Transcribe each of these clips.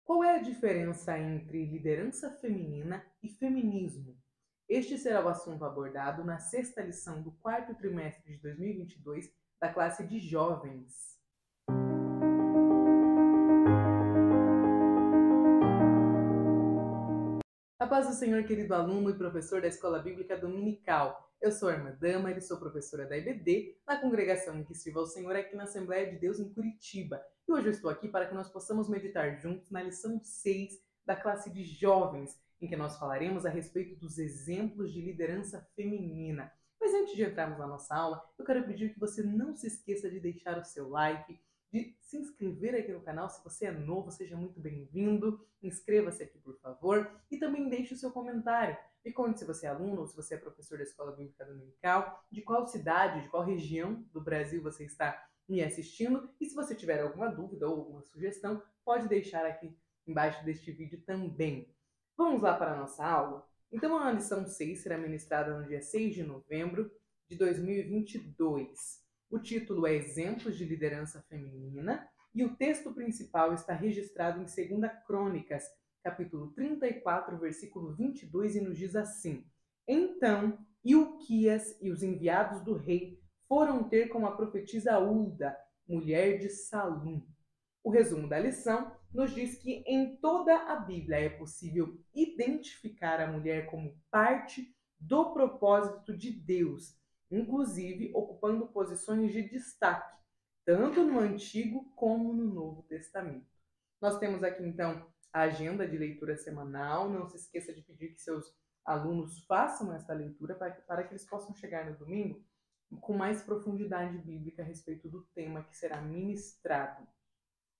Qual é a diferença entre liderança feminina e feminismo? Este será o assunto abordado na sexta lição do quarto trimestre de 2022 da classe de jovens. A paz do Senhor, querido aluno e professor da Escola Bíblica Dominical. Eu sou a irmã Dama, sou professora da IBD, na congregação em que sirvo ao Senhor aqui na Assembleia de Deus em Curitiba. E hoje eu estou aqui para que nós possamos meditar juntos na lição 6 da classe de jovens, em que nós falaremos a respeito dos exemplos de liderança feminina. Mas antes de entrarmos na nossa aula, eu quero pedir que você não se esqueça de deixar o seu like, de se inscrever aqui no canal. Se você é novo, seja muito bem-vindo. Inscreva-se aqui, por favor, e também deixe o seu comentário. Me conte se você é aluno ou se você é professor da Escola Bíblica Dominical, de qual cidade, de qual região do Brasil você está me assistindo, e se você tiver alguma dúvida ou alguma sugestão, pode deixar aqui embaixo deste vídeo também. Vamos lá para a nossa aula? Então, a lição 6 será ministrada no dia 6 de novembro de 2022. O título é Exemplos de Liderança Feminina e o texto principal está registrado em 2 Crônicas, capítulo 34, versículo 22, e nos diz assim: Então Ilquias e os enviados do rei foram ter com a profetisa Hulda, mulher de Salum. O resumo da lição nos diz que em toda a Bíblia é possível identificar a mulher como parte do propósito de Deus, inclusive ocupando posições de destaque, tanto no Antigo como no Novo Testamento. Nós temos aqui, então, a agenda de leitura semanal. Não se esqueça de pedir que seus alunos façam esta leitura para que eles possam chegar no domingo com mais profundidade bíblica a respeito do tema que será ministrado.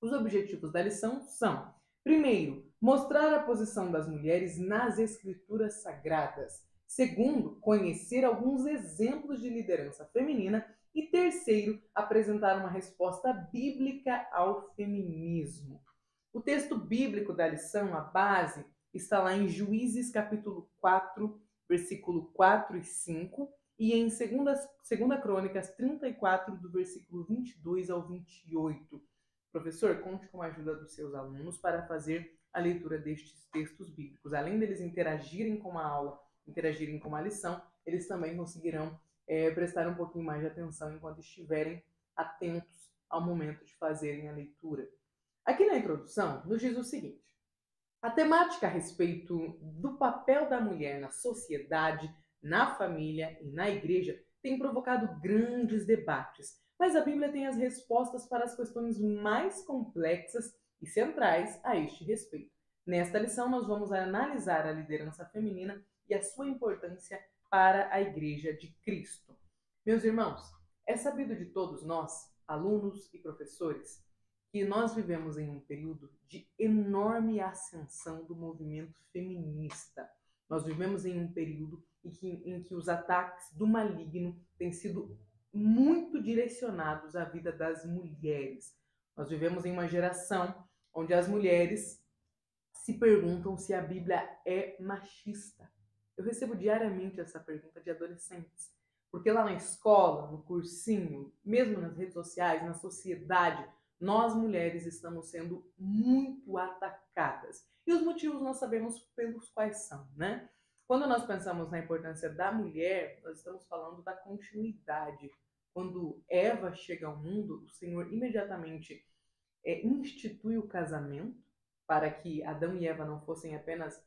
Os objetivos da lição são: primeiro, mostrar a posição das mulheres nas escrituras sagradas; segundo, conhecer alguns exemplos de liderança feminina; e terceiro, apresentar uma resposta bíblica ao feminismo. O texto bíblico da lição, a base, está lá em Juízes capítulo 4, versículo 4 e 5, e em 2 Crônicas 34, do versículo 22 ao 28. Professor, conte com a ajuda dos seus alunos para fazer a leitura destes textos bíblicos. Além deles interagirem com a aula, interagirem com a lição, eles também conseguirão prestar um pouquinho mais de atenção enquanto estiverem atentos ao momento de fazerem a leitura. Aqui na introdução nos diz o seguinte: a temática a respeito do papel da mulher na sociedade, na família e na igreja tem provocado grandes debates, mas a Bíblia tem as respostas para as questões mais complexas e centrais a este respeito. Nesta lição, nós vamos analisar a liderança feminina e a sua importância para a Igreja de Cristo. Meus irmãos, é sabido de todos nós, alunos e professores, que nós vivemos em um período de enorme ascensão do movimento feminista. Nós vivemos em um período em que os ataques do maligno têm sido muito direcionados à vida das mulheres. Nós vivemos em uma geração onde as mulheres se perguntam se a Bíblia é machista. Eu recebo diariamente essa pergunta de adolescentes, porque lá na escola, no cursinho, mesmo nas redes sociais, na sociedade, nós mulheres estamos sendo muito atacadas. E os motivos nós sabemos pelos quais são, né? Quando nós pensamos na importância da mulher, nós estamos falando da continuidade. Quando Eva chega ao mundo, o Senhor imediatamente institui o casamento para que Adão e Eva não fossem apenas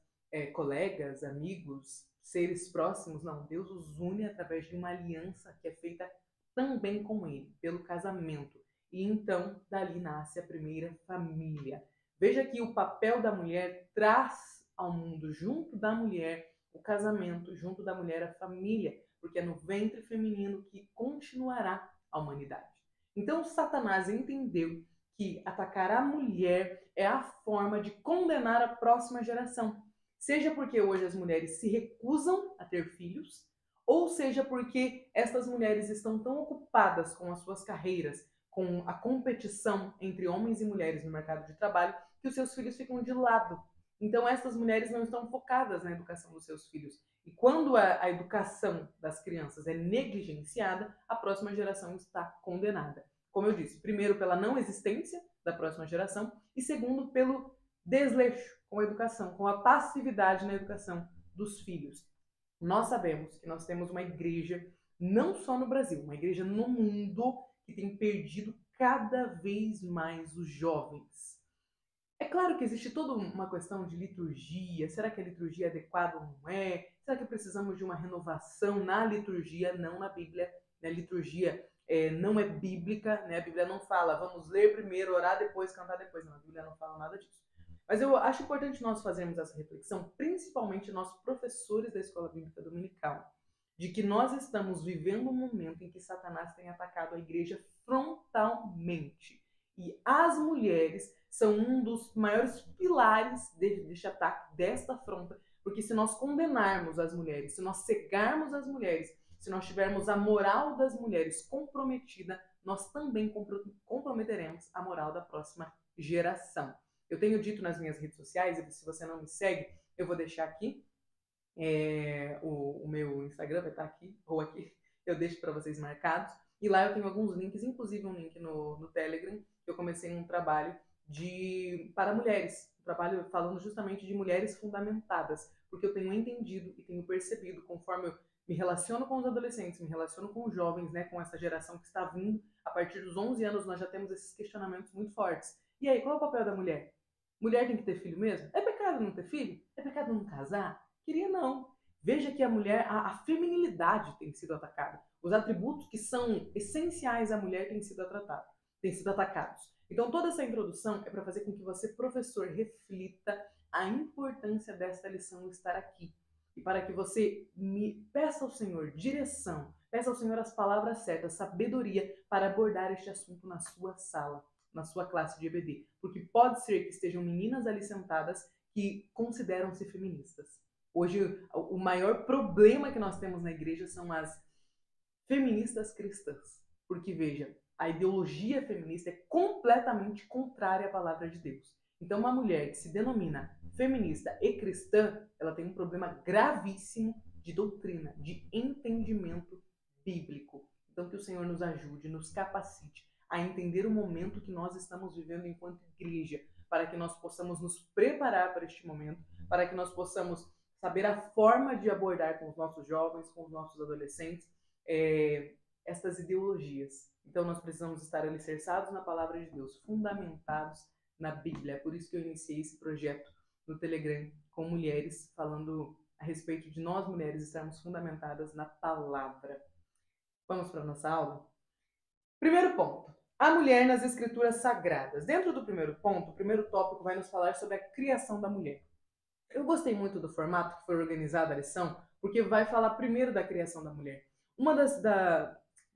colegas, amigos, seres próximos. Não, Deus os une através de uma aliança que é feita também com ele, pelo casamento. E então, dali nasce a primeira família. Veja que o papel da mulher traz ao mundo, junto da mulher, o casamento, junto da mulher, a família, porque é no ventre feminino que continuará a humanidade. Então, Satanás entendeu que atacar a mulher é a forma de condenar a próxima geração. Seja porque hoje as mulheres se recusam a ter filhos, ou seja porque estas mulheres estão tão ocupadas com as suas carreiras, com a competição entre homens e mulheres no mercado de trabalho, que os seus filhos ficam de lado. Então, essas mulheres não estão focadas na educação dos seus filhos. E quando a educação das crianças é negligenciada, a próxima geração está condenada. Como eu disse, primeiro pela não existência da próxima geração e segundo pelo desleixo com a educação, com a passividade na educação dos filhos. Nós sabemos que nós temos uma igreja, não só no Brasil, uma igreja no mundo que tem perdido cada vez mais os jovens. É claro que existe toda uma questão de liturgia. Será que a liturgia é adequada ou não é? Será que precisamos de uma renovação na liturgia, não na Bíblia? A liturgia não é bíblica, né? A Bíblia não fala, vamos ler primeiro, orar depois, cantar depois. Não, a Bíblia não fala nada disso. Mas eu acho importante nós fazermos essa reflexão, principalmente nós professores da Escola Bíblica Dominical, de que nós estamos vivendo um momento em que Satanás tem atacado a igreja frontalmente. E as mulheres são um dos maiores pilares deste ataque, desta afronta, porque se nós condenarmos as mulheres, se nós cegarmos as mulheres, se nós tivermos a moral das mulheres comprometida, nós também comprometeremos a moral da próxima geração. Eu tenho dito nas minhas redes sociais, e se você não me segue, eu vou deixar aqui, o meu Instagram vai estar aqui, ou aqui, eu deixo para vocês marcados, e lá eu tenho alguns links, inclusive um link no Telegram, que eu comecei um trabalho para mulheres, um trabalho falando justamente de mulheres fundamentadas, porque eu tenho entendido e tenho percebido, conforme eu me relaciono com os adolescentes, me relaciono com os jovens, né, com essa geração que está vindo, a partir dos 11 anos nós já temos esses questionamentos muito fortes. E aí, qual é o papel da mulher? Mulher tem que ter filho mesmo? É pecado não ter filho? É pecado não casar? Queria não. Veja que a mulher, a feminilidade tem sido atacada. Os atributos que são essenciais à mulher têm sido atacados. Então, toda essa introdução é para fazer com que você, professor, reflita a importância desta lição estar aqui. E para que você me peça ao Senhor direção, peça ao Senhor as palavras certas, sabedoria para abordar este assunto na sua sala, na sua classe de EBD. Porque pode ser que estejam meninas ali sentadas que consideram-se feministas. Hoje, o maior problema que nós temos na igreja são as feministas cristãs. Porque, veja, a ideologia feminista é completamente contrária à palavra de Deus. Então, uma mulher que se denomina feminista e cristã, ela tem um problema gravíssimo de doutrina, de entendimento bíblico. Então, que o Senhor nos ajude, nos capacite a entender o momento que nós estamos vivendo enquanto igreja, para que nós possamos nos preparar para este momento, para que nós possamos saber a forma de abordar com os nossos jovens, com os nossos adolescentes, estas ideologias. Então nós precisamos estar alicerçados na palavra de Deus, fundamentados na Bíblia. É por isso que eu iniciei esse projeto no Telegram com mulheres, falando a respeito de nós mulheres estarmos fundamentadas na palavra. Vamos para a nossa aula? Primeiro ponto, a mulher nas escrituras sagradas. Dentro do primeiro ponto, o primeiro tópico vai nos falar sobre a criação da mulher. Eu gostei muito do formato que foi organizada a lição, porque vai falar primeiro da criação da mulher. Uma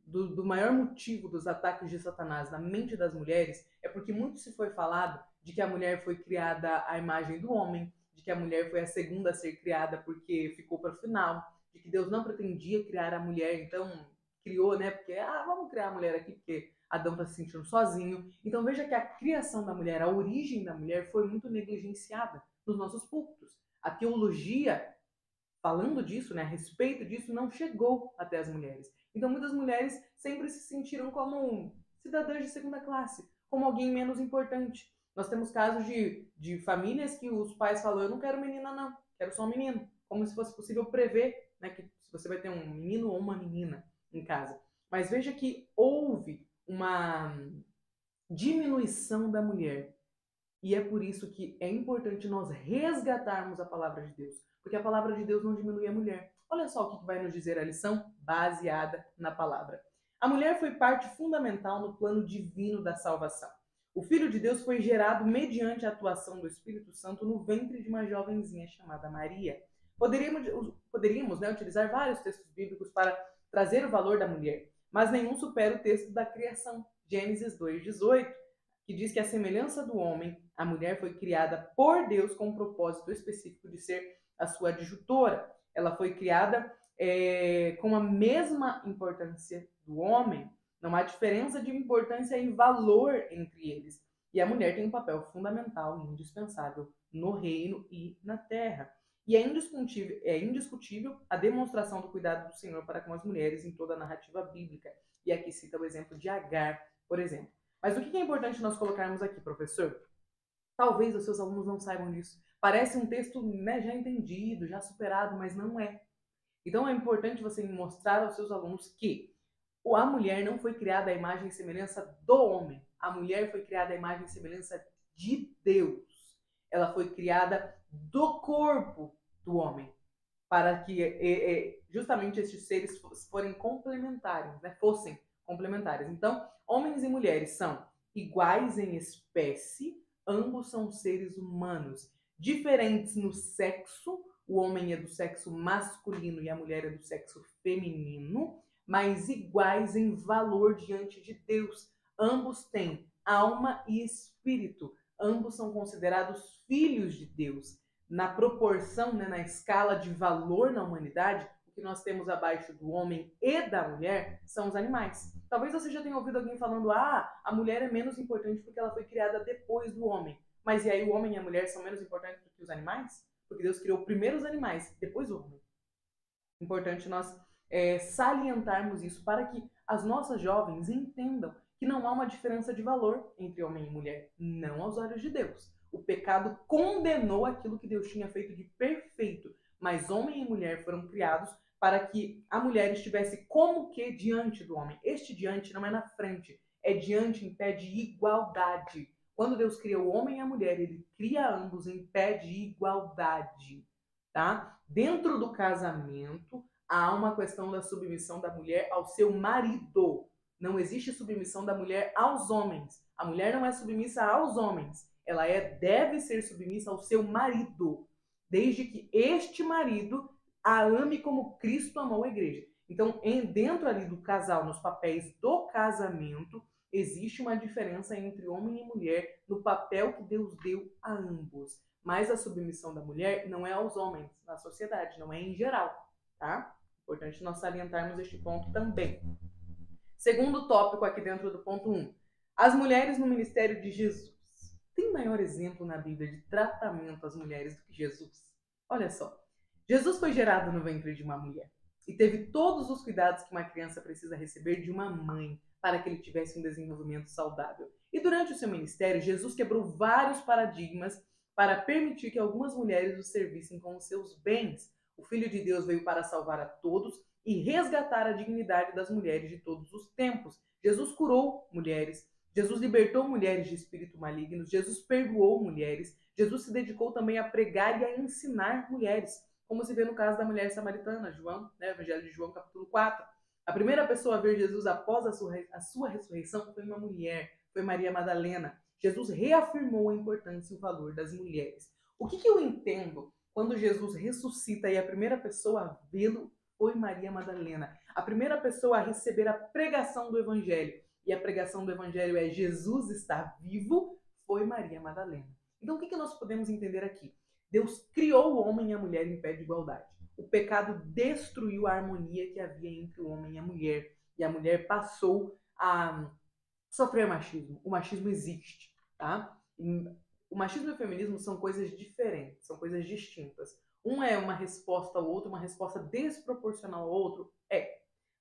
do maior motivo dos ataques de Satanás na mente das mulheres é porque muito se foi falado de que a mulher foi criada à imagem do homem, de que a mulher foi a segunda a ser criada porque ficou para o final, de que Deus não pretendia criar a mulher, então criou, né? Porque, vamos criar a mulher aqui porque Adão está se sentindo sozinho. Então veja que a criação da mulher, a origem da mulher foi muito negligenciada nos nossos púlpitos. A teologia, falando disso, né, a respeito disso, não chegou até as mulheres. Então muitas mulheres sempre se sentiram como cidadãs de segunda classe, como alguém menos importante. Nós temos casos de famílias que os pais falam, eu não quero menina não, quero só um menino. Como se fosse possível prever, né, que você vai ter um menino ou uma menina em casa. Mas veja que houve uma diminuição da mulher. E é por isso que é importante nós resgatarmos a palavra de Deus. Porque a palavra de Deus não diminui a mulher. Olha só o que vai nos dizer a lição baseada na palavra. A mulher foi parte fundamental no plano divino da salvação. O Filho de Deus foi gerado mediante a atuação do Espírito Santo no ventre de uma jovenzinha chamada Maria. Poderíamos, né, utilizar vários textos bíblicos para trazer o valor da mulher, mas nenhum supera o texto da criação, Gênesis 2:18, que diz que a semelhança do homem, a mulher foi criada por Deus com um propósito específico de ser a sua adjutora. Ela foi criada com a mesma importância do homem. Não há diferença de importância e valor entre eles. E a mulher tem um papel fundamental e indispensável no reino e na terra. E é indiscutível a demonstração do cuidado do Senhor para com as mulheres em toda a narrativa bíblica. E aqui cita o exemplo de Agar, por exemplo. Mas o que é importante nós colocarmos aqui, professor? Talvez os seus alunos não saibam disso. Parece um texto, né, já entendido, já superado, mas não é. Então é importante você mostrar aos seus alunos que a mulher não foi criada à imagem e semelhança do homem. A mulher foi criada à imagem e semelhança de Deus. Ela foi criada do corpo do homem, para que justamente esses seres forem complementares, né? Fossem complementares. Então, homens e mulheres são iguais em espécie, ambos são seres humanos, diferentes no sexo, o homem é do sexo masculino e a mulher é do sexo feminino, mas iguais em valor diante de Deus. Ambos têm alma e espírito, ambos são considerados filhos de Deus. Na proporção, né, na escala de valor na humanidade, o que nós temos abaixo do homem e da mulher são os animais. Talvez você já tenha ouvido alguém falando: ah, a mulher é menos importante porque ela foi criada depois do homem. Mas e aí o homem e a mulher são menos importantes do que os animais? Porque Deus criou primeiro os animais, depois o homem. Importante nós salientarmos isso para que as nossas jovens entendam que não há uma diferença de valor entre homem e mulher, não aos olhos de Deus. O pecado condenou aquilo que Deus tinha feito de perfeito, mas homem e mulher foram criados para que a mulher estivesse como que diante do homem. Este diante não é na frente, é diante em pé de igualdade. Quando Deus cria o homem e a mulher, ele cria ambos em pé de igualdade, tá? Dentro do casamento, há uma questão da submissão da mulher ao seu marido. Não existe submissão da mulher aos homens. A mulher não é submissa aos homens. Ela deve ser submissa ao seu marido, desde que este marido a ame como Cristo amou a igreja. Então, dentro ali do casal, nos papéis do casamento, existe uma diferença entre homem e mulher no papel que Deus deu a ambos. Mas a submissão da mulher não é aos homens na sociedade, não é em geral, tá? Importante nós salientarmos este ponto também. Segundo tópico aqui dentro do ponto 1. As mulheres no ministério de Jesus. Tem maior exemplo na Bíblia de tratamento às mulheres do que Jesus? Olha só. Jesus foi gerado no ventre de uma mulher e teve todos os cuidados que uma criança precisa receber de uma mãe para que ele tivesse um desenvolvimento saudável. E durante o seu ministério, Jesus quebrou vários paradigmas para permitir que algumas mulheres o servissem com os seus bens. O Filho de Deus veio para salvar a todos e resgatar a dignidade das mulheres de todos os tempos. Jesus curou mulheres, Jesus libertou mulheres de espírito maligno, Jesus perdoou mulheres, Jesus se dedicou também a pregar e a ensinar mulheres, como se vê no caso da mulher samaritana, João, né, Evangelho de João, capítulo 4. A primeira pessoa a ver Jesus após a sua ressurreição foi uma mulher, foi Maria Madalena. Jesus reafirmou a importância e o valor das mulheres. O que eu entendo quando Jesus ressuscita e a primeira pessoa a vê-lo foi Maria Madalena? A primeira pessoa a receber a pregação do Evangelho, e a pregação do Evangelho é Jesus está vivo, foi Maria Madalena. Então o que nós podemos entender aqui? Deus criou o homem e a mulher em pé de igualdade. O pecado destruiu a harmonia que havia entre o homem e a mulher passou a sofrer machismo. O machismo existe, tá? O machismo e o feminismo são coisas diferentes, são coisas distintas. Um é uma resposta ao outro, uma resposta desproporcional ao outro,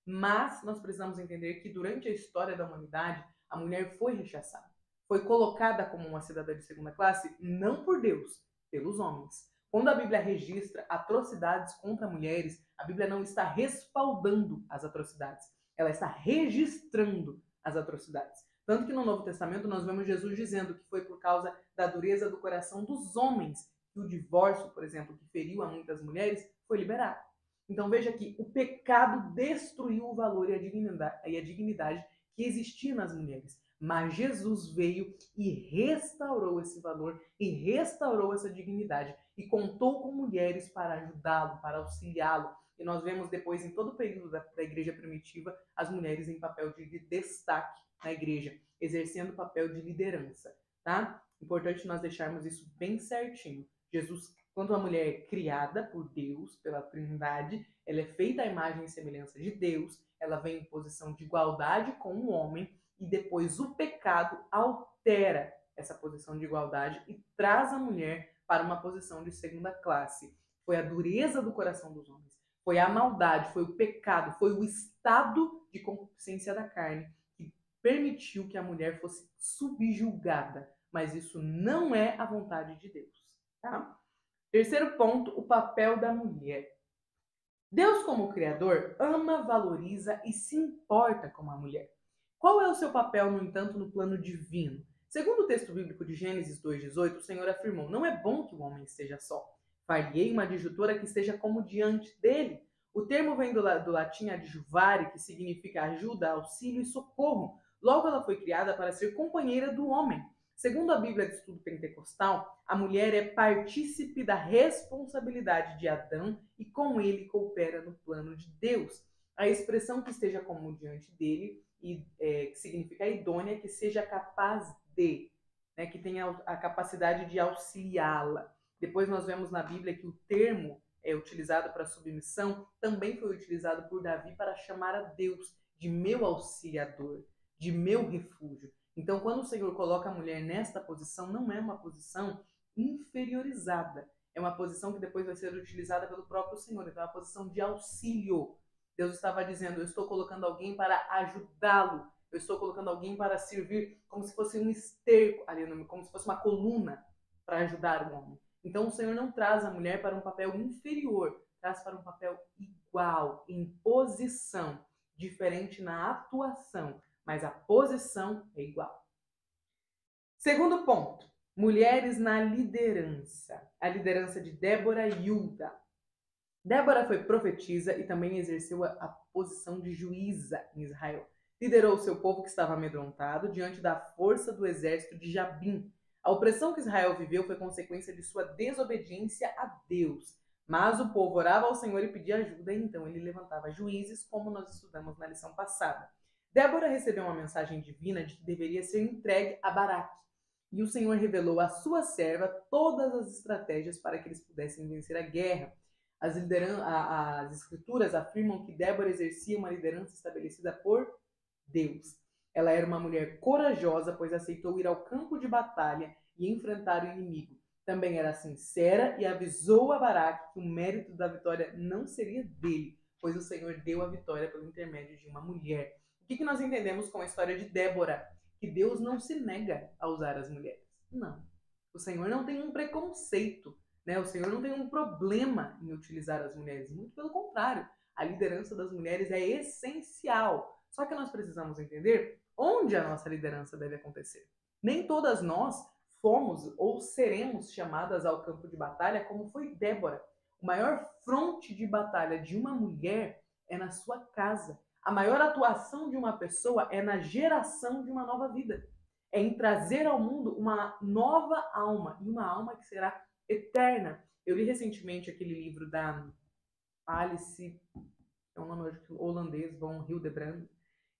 Mas nós precisamos entender que durante a história da humanidade, a mulher foi rechaçada. Foi colocada como uma cidadã de segunda classe, não por Deus, pelos homens. Quando a Bíblia registra atrocidades contra mulheres, a Bíblia não está respaldando as atrocidades, ela está registrando as atrocidades. Tanto que no Novo Testamento nós vemos Jesus dizendo que foi por causa da dureza do coração dos homens que o divórcio, por exemplo, que feriu a muitas mulheres, foi liberado. Então veja que o pecado destruiu o valor e a dignidade que existia nas mulheres. Mas Jesus veio e restaurou esse valor e restaurou essa dignidade e contou com mulheres para ajudá-lo, para auxiliá-lo. E nós vemos depois, em todo o período da igreja primitiva, as mulheres em papel de destaque na igreja, exercendo o papel de liderança, tá? Importante nós deixarmos isso bem certinho. Jesus, quando a mulher é criada por Deus, pela Trindade, ela é feita à imagem e semelhança de Deus, ela vem em posição de igualdade com o homem, e depois o pecado altera essa posição de igualdade e traz a mulher para uma posição de segunda classe. Foi a dureza do coração dos homens, foi a maldade, foi o pecado, foi o estado de concupiscência da carne que permitiu que a mulher fosse subjugada mas isso não é a vontade de Deus, tá? Terceiro ponto, o papel da mulher. Deus, como Criador, ama, valoriza e se importa com a mulher. Qual é o seu papel, no entanto, no plano divino? Segundo o texto bíblico de Gênesis 2,18, o Senhor afirmou: não é bom que o homem esteja só. Far-lhe-ei uma adjutora que esteja como diante dele. O termo vem do latim adjuvare, que significa ajuda, auxílio e socorro. Logo, ela foi criada para ser companheira do homem. Segundo a Bíblia de Estudo Pentecostal, a mulher é partícipe da responsabilidade de Adão e com ele coopera no plano de Deus. A expressão que esteja como diante dele, que significa idônea, que seja capaz de, né, que tenha a capacidade de auxiliá-la. Depois nós vemos na Bíblia que o termo utilizado para submissão também foi utilizado por Davi para chamar a Deus de meu auxiliador, de meu refúgio. Então, quando o Senhor coloca a mulher nesta posição, não é uma posição inferiorizada. É uma posição que depois vai ser utilizada pelo próprio Senhor. Então, é uma posição de auxílio. Deus estava dizendo: eu estou colocando alguém para ajudá-lo. Eu estou colocando alguém para servir como se fosse um esterco, como se fosse uma coluna para ajudar o homem. Então, o Senhor não traz a mulher para um papel inferior, traz para um papel igual, em posição, diferente na atuação, mas a posição é igual. Segundo ponto, mulheres na liderança. A liderança de Débora e Hulda. Débora foi profetisa e também exerceu a posição de juíza em Israel. Liderou o seu povo que estava amedrontado diante da força do exército de Jabim. A opressão que Israel viveu foi consequência de sua desobediência a Deus. Mas o povo orava ao Senhor e pedia ajuda, e então ele levantava juízes, como nós estudamos na lição passada. Débora recebeu uma mensagem divina de que deveria ser entregue a Baraque. E o Senhor revelou à sua serva todas as estratégias para que eles pudessem vencer a guerra. As escrituras afirmam que Débora exercia uma liderança estabelecida por Deus. Ela era uma mulher corajosa, pois aceitou ir ao campo de batalha e enfrentar o inimigo. Também era sincera e avisou a Baraque que o mérito da vitória não seria dele, pois o Senhor deu a vitória pelo intermédio de uma mulher. O que nós entendemos com a história de Débora? Que Deus não se nega a usar as mulheres. Não. O Senhor não tem um preconceito, né? O Senhor não tem um problema em utilizar as mulheres. Muito pelo contrário. A liderança das mulheres é essencial. Só que nós precisamos entender onde a nossa liderança deve acontecer. Nem todas nós fomos ou seremos chamadas ao campo de batalha como foi Débora. O maior fronte de batalha de uma mulher é na sua casa. A maior atuação de uma pessoa é na geração de uma nova vida. É em trazer ao mundo uma nova alma, e uma alma que será eterna. Eu li recentemente aquele livro da Alice, é um nome holandês, Von Hildebrand,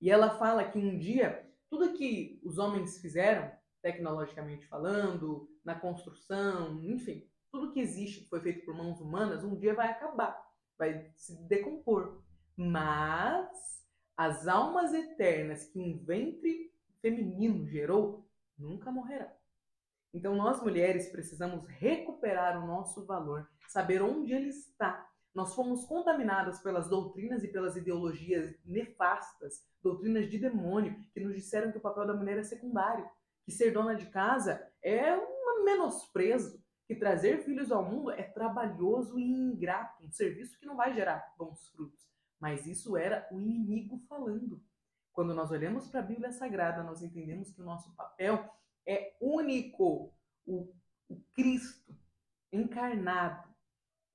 e ela fala que um dia, tudo que os homens fizeram, tecnologicamente falando, na construção, enfim, tudo que existe, que foi feito por mãos humanas, um dia vai acabar, vai se decompor. Mas as almas eternas que um ventre feminino gerou nunca morrerão. Então nós mulheres precisamos recuperar o nosso valor, saber onde ele está. Nós fomos contaminadas pelas doutrinas e pelas ideologias nefastas, doutrinas de demônio, que nos disseram que o papel da mulher é secundário, que ser dona de casa é um menosprezo, que trazer filhos ao mundo é trabalhoso e ingrato, um serviço que não vai gerar bons frutos. Mas isso era o inimigo falando. Quando nós olhamos para a Bíblia Sagrada, nós entendemos que o nosso papel é único. O Cristo encarnado,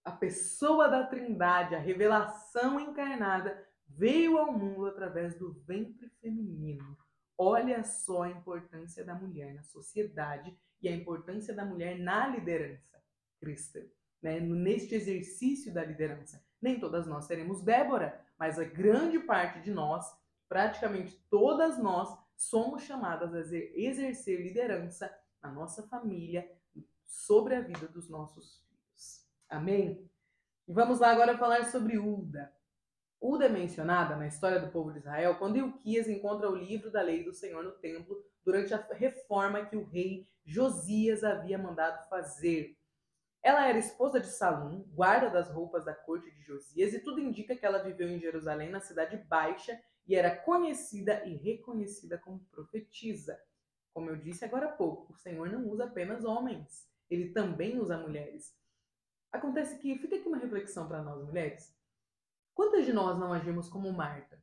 a pessoa da Trindade, a revelação encarnada, veio ao mundo através do ventre feminino. Olha só a importância da mulher na sociedade e a importância da mulher na liderança cristã, né? Neste exercício da liderança. Nem todas nós seremos Débora, mas a grande parte de nós, praticamente todas nós, somos chamadas a exercer liderança na nossa família, sobre a vida dos nossos filhos. Amém? E vamos lá agora falar sobre Hulda. Hulda é mencionada na história do povo de Israel quando Ilquias encontra o livro da lei do Senhor no templo durante a reforma que o rei Josias havia mandado fazer. Ela era esposa de Salum, guarda das roupas da corte de Josias, e tudo indica que ela viveu em Jerusalém, na cidade baixa, e era conhecida e reconhecida como profetisa. Como eu disse agora há pouco, o Senhor não usa apenas homens, ele também usa mulheres. Acontece que, fica aqui uma reflexão para nós mulheres, quantas de nós não agimos como Marta?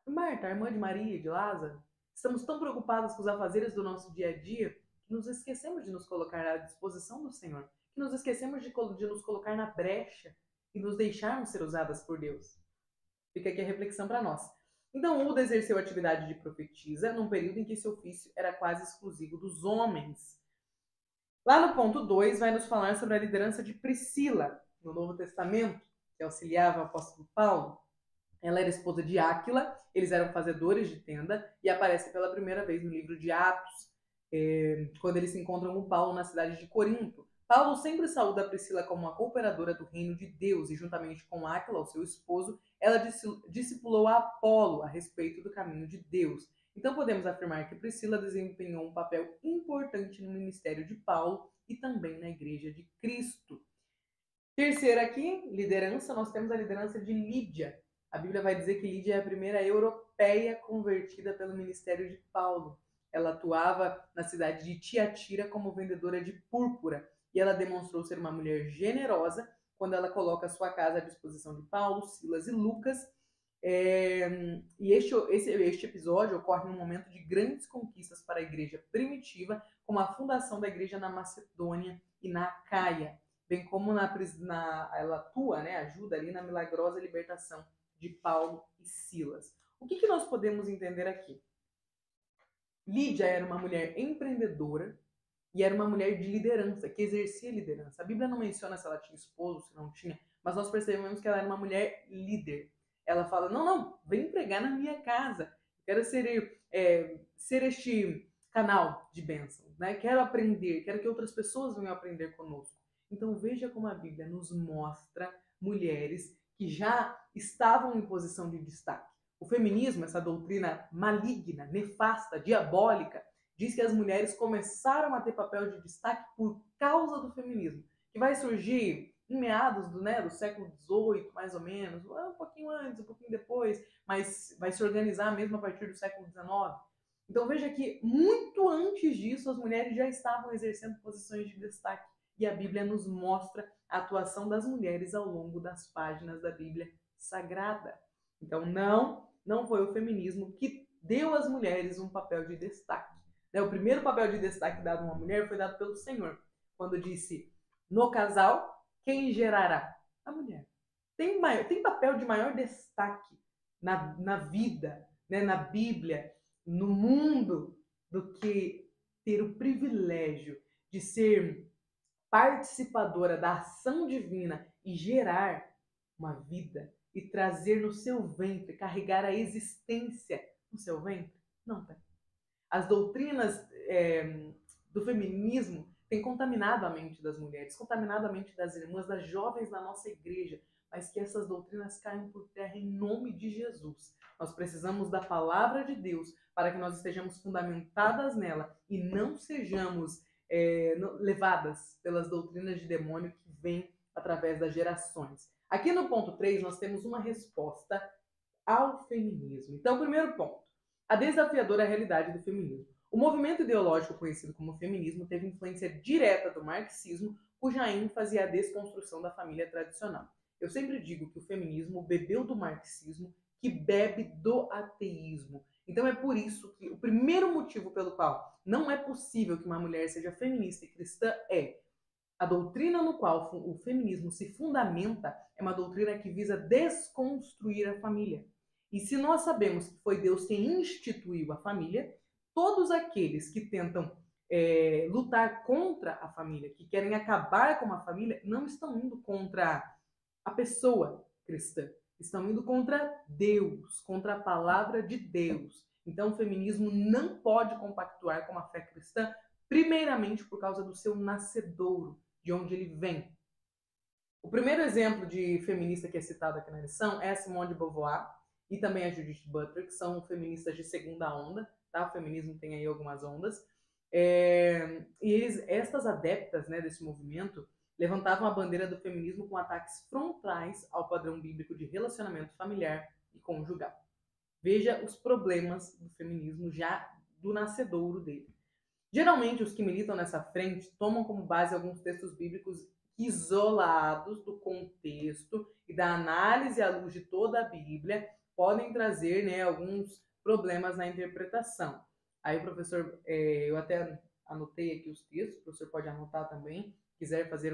Marta, a irmã de Maria e de Lázaro, estamos tão preocupadas com os afazeres do nosso dia a dia que nos esquecemos de nos colocar à disposição do Senhor, que nos esquecemos de nos colocar na brecha e nos deixarmos ser usadas por Deus. Fica aqui a reflexão para nós. Então, Uda exerceu a atividade de profetisa num período em que esse ofício era quase exclusivo dos homens. Lá no ponto 2, vai nos falar sobre a liderança de Priscila, no Novo Testamento, que auxiliava o apóstolo Paulo. Ela era esposa de Áquila, eles eram fazedores de tenda, e aparece pela primeira vez no livro de Atos, quando eles se encontram com Paulo na cidade de Corinto. Paulo sempre saúda Priscila como uma cooperadora do reino de Deus, e juntamente com Áquila, o seu esposo, ela discipulou a Apolo a respeito do caminho de Deus. Então podemos afirmar que Priscila desempenhou um papel importante no ministério de Paulo e também na Igreja de Cristo. Terceira aqui, liderança, nós temos a liderança de Lídia. A Bíblia vai dizer que Lídia é a primeira europeia convertida pelo ministério de Paulo. Ela atuava na cidade de Tiatira como vendedora de púrpura e ela demonstrou ser uma mulher generosa quando ela coloca a sua casa à disposição de Paulo, Silas e Lucas. E este episódio ocorre num momento de grandes conquistas para a igreja primitiva, como a fundação da igreja na Macedônia e na Acaia, bem como ela atua, ajuda ali na milagrosa libertação de Paulo e Silas. O que nós podemos entender aqui? Lídia era uma mulher empreendedora e era uma mulher de liderança, que exercia liderança. A Bíblia não menciona se ela tinha esposo, se não tinha, mas nós percebemos que ela era uma mulher líder. Ela fala, não, vem pregar na minha casa. Quero ser este canal de bênção, né? Quero aprender, quero que outras pessoas venham aprender conosco. Então veja como a Bíblia nos mostra mulheres que já estavam em posição de destaque. O feminismo, essa doutrina maligna, nefasta, diabólica, diz que as mulheres começaram a ter papel de destaque por causa do feminismo, que vai surgir em meados do século XVIII, mais ou menos, um pouquinho antes, um pouquinho depois, mas vai se organizar mesmo a partir do século XIX. Então veja que muito antes disso as mulheres já estavam exercendo posições de destaque e a Bíblia nos mostra a atuação das mulheres ao longo das páginas da Bíblia Sagrada. Então não foi o feminismo que deu às mulheres um papel de destaque. O primeiro papel de destaque dado a uma mulher foi dado pelo Senhor, quando disse, no casal, quem gerará? A mulher. Tem papel de maior destaque na vida, na Bíblia, no mundo, do que ter o privilégio de ser participadora da ação divina e gerar uma vida e trazer no seu ventre, carregar a existência no seu ventre? Não tem. As doutrinas do feminismo têm contaminado a mente das mulheres, contaminado a mente das irmãs, das jovens na nossa igreja, mas que essas doutrinas caiam por terra em nome de Jesus. Nós precisamos da palavra de Deus para que nós estejamos fundamentadas nela e não sejamos levadas pelas doutrinas de demônio que vêm através das gerações. Aqui no ponto 3, nós temos uma resposta ao feminismo. Então, primeiro ponto, a desafiadora realidade do feminismo. O movimento ideológico conhecido como feminismo teve influência direta do marxismo, cuja ênfase é a desconstrução da família tradicional. Eu sempre digo que o feminismo bebeu do marxismo, que bebe do ateísmo. Então é por isso que o primeiro motivo pelo qual não é possível que uma mulher seja feminista e cristã é a doutrina no qual o feminismo se fundamenta é uma doutrina que visa desconstruir a família. E se nós sabemos que foi Deus quem instituiu a família, todos aqueles que tentam lutar contra a família, que querem acabar com a família, não estão indo contra a pessoa cristã, estão indo contra Deus, contra a palavra de Deus. Então o feminismo não pode compactuar com a fé cristã, primeiramente por causa do seu nascedouro, de onde ele vem. O primeiro exemplo de feminista que é citado aqui na lição é a Simone de Beauvoir e também a Judith Butler, que são feministas de segunda onda, tá? O feminismo tem aí algumas ondas. Estas adeptas, desse movimento levantavam a bandeira do feminismo com ataques frontais ao padrão bíblico de relacionamento familiar e conjugal. Veja os problemas do feminismo já do nascedouro dele. Geralmente, os que militam nessa frente tomam como base alguns textos bíblicos isolados do contexto e da análise à luz de toda a Bíblia, podem trazer, né, alguns problemas na interpretação. Aí, professor, eu até anotei aqui os textos, o professor pode anotar também, quiser fazer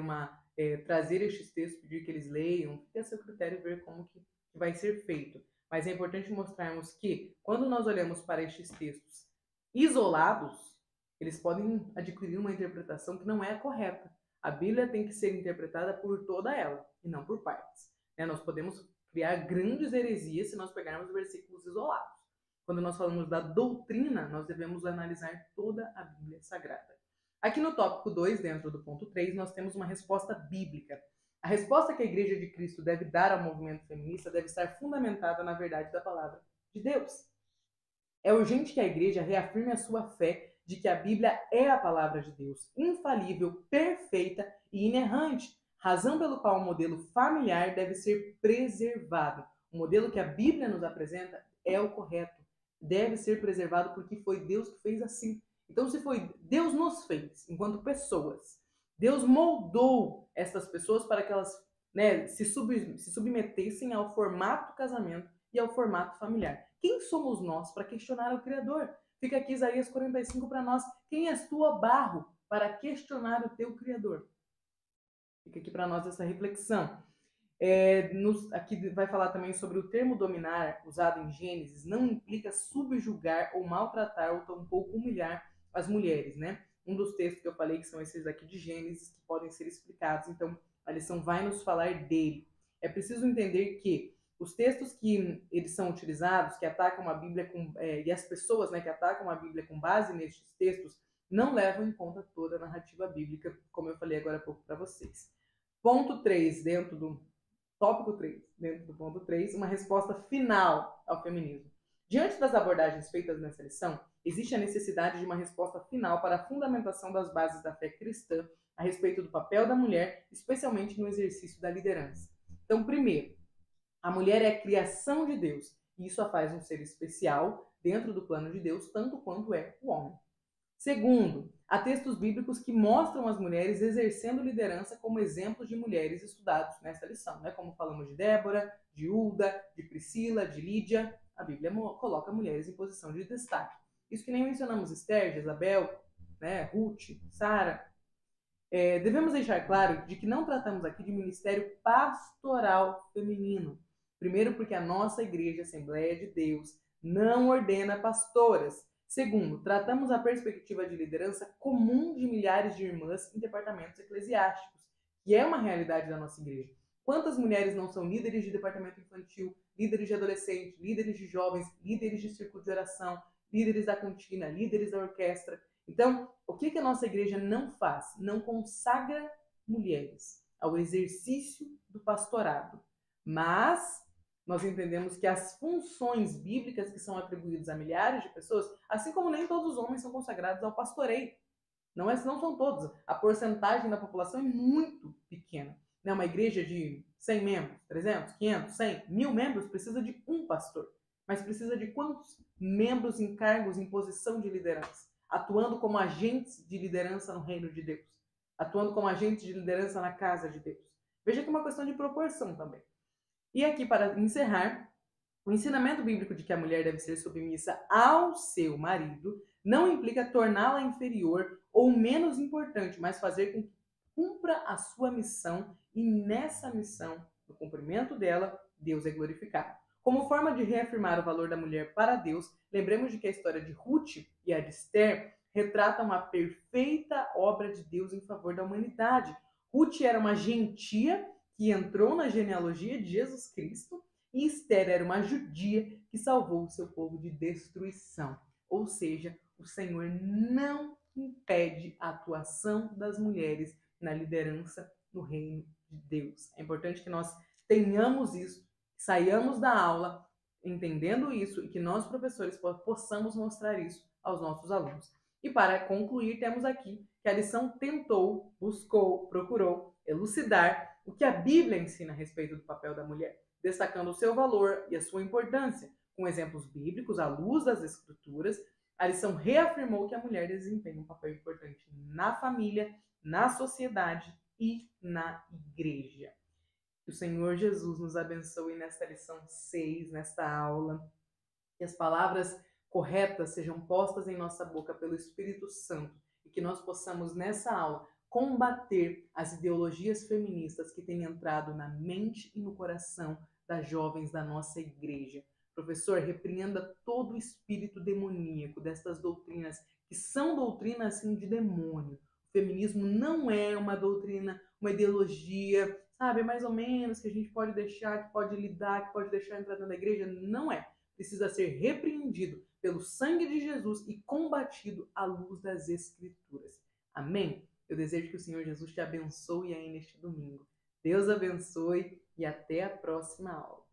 trazer estes textos, pedir que eles leiam, fica a seu critério ver como que vai ser feito. Mas é importante mostrarmos que, quando nós olhamos para estes textos isolados, eles podem adquirir uma interpretação que não é a correta. A Bíblia tem que ser interpretada por toda ela, e não por partes. Nós podemos criar grandes heresias se nós pegarmos versículos isolados. Quando nós falamos da doutrina, nós devemos analisar toda a Bíblia Sagrada. Aqui no tópico 2, dentro do ponto 3, nós temos uma resposta bíblica. A resposta que a Igreja de Cristo deve dar ao movimento feminista deve estar fundamentada na verdade da palavra de Deus. É urgente que a Igreja reafirme a sua fé de que a Bíblia é a palavra de Deus, infalível, perfeita e inerrante, razão pelo qual o modelo familiar deve ser preservado. O modelo que a Bíblia nos apresenta é o correto, deve ser preservado porque foi Deus que fez assim. Então, se foi Deus nos fez enquanto pessoas, Deus moldou essas pessoas para que elas, né, se submetessem ao formato do casamento e ao formato familiar. Quem somos nós para questionar o Criador? Fica aqui Isaías 45 para nós. Quem és tu, ó barro, para questionar o teu Criador? Fica aqui para nós essa reflexão. Aqui vai falar também sobre o termo dominar, usado em Gênesis, não implica subjugar ou maltratar ou tampouco humilhar as mulheres, né? Um dos textos que eu falei que são esses aqui de Gênesis, que podem ser explicados, então a lição vai nos falar dele. É preciso entender que os textos que eles são utilizados, que atacam a Bíblia e as pessoas, né, que atacam a Bíblia com base nestes textos, não levam em conta toda a narrativa bíblica, como eu falei agora há pouco para vocês. Ponto 3, tópico 3, dentro do ponto 3, uma resposta final ao feminismo. Diante das abordagens feitas nessa lição, existe a necessidade de uma resposta final para a fundamentação das bases da fé cristã a respeito do papel da mulher, especialmente no exercício da liderança. Então, primeiro, a mulher é a criação de Deus, e isso a faz um ser especial dentro do plano de Deus, tanto quanto é o homem. Segundo, há textos bíblicos que mostram as mulheres exercendo liderança como exemplos de mulheres estudados nessa lição, né? Como falamos de Débora, de Hulda, de Priscila, de Lídia. A Bíblia coloca mulheres em posição de destaque. Isso que nem mencionamos Esther, Jezabel, né? Ruth, Sara. Devemos deixar claro de que não tratamos aqui de ministério pastoral feminino. Primeiro, porque a nossa igreja, Assembleia de Deus, não ordena pastoras. Segundo, tratamos a perspectiva de liderança comum de milhares de irmãs em departamentos eclesiásticos, que é uma realidade da nossa igreja. Quantas mulheres não são líderes de departamento infantil, líderes de adolescente, líderes de jovens, líderes de círculo de oração, líderes da cantina, líderes da orquestra? Então, o que a nossa igreja não faz? Não consagra mulheres ao exercício do pastorado, mas nós entendemos que as funções bíblicas que são atribuídas a milhares de pessoas, assim como nem todos os homens são consagrados ao pastoreio. Não são todos. A porcentagem da população é muito pequena. Uma igreja de 100 membros, 300, 500, 100, 1000 membros precisa de um pastor. Mas precisa de quantos membros em cargos em posição de liderança? Atuando como agentes de liderança no reino de Deus. Atuando como agentes de liderança na casa de Deus. Veja que é uma questão de proporção também. E aqui, para encerrar, o ensinamento bíblico de que a mulher deve ser submissa ao seu marido não implica torná-la inferior ou menos importante, mas fazer com que cumpra a sua missão e nessa missão, no cumprimento dela, Deus é glorificado. Como forma de reafirmar o valor da mulher para Deus, lembremos de que a história de Ruth e a de Esther retratam a perfeita obra de Deus em favor da humanidade. Ruth era uma gentia que entrou na genealogia de Jesus Cristo, e Esther era uma judia que salvou o seu povo de destruição. Ou seja, o Senhor não impede a atuação das mulheres na liderança no reino de Deus. É importante que nós tenhamos isso, saiamos da aula entendendo isso e que nós, professores, possamos mostrar isso aos nossos alunos. E para concluir, temos aqui que a lição tentou, buscou, procurou elucidar o que a Bíblia ensina a respeito do papel da mulher, destacando o seu valor e a sua importância, com exemplos bíblicos à luz das Escrituras, A lição reafirmou que a mulher desempenha um papel importante na família, na sociedade e na igreja. Que o Senhor Jesus nos abençoe nesta lição 6, nesta aula, que as palavras corretas sejam postas em nossa boca pelo Espírito Santo e que nós possamos, nessa aula, combater as ideologias feministas que têm entrado na mente e no coração das jovens da nossa igreja. Professor, repreenda todo o espírito demoníaco destas doutrinas, que são doutrinas assim, de demônio. O feminismo não é uma doutrina, uma ideologia, sabe, mais ou menos, que a gente pode deixar, que pode lidar, que pode deixar entrar dentro da igreja. Não é. Precisa ser repreendido pelo sangue de Jesus e combatido à luz das Escrituras. Amém? Eu desejo que o Senhor Jesus te abençoe aí neste domingo. Deus abençoe e até a próxima aula.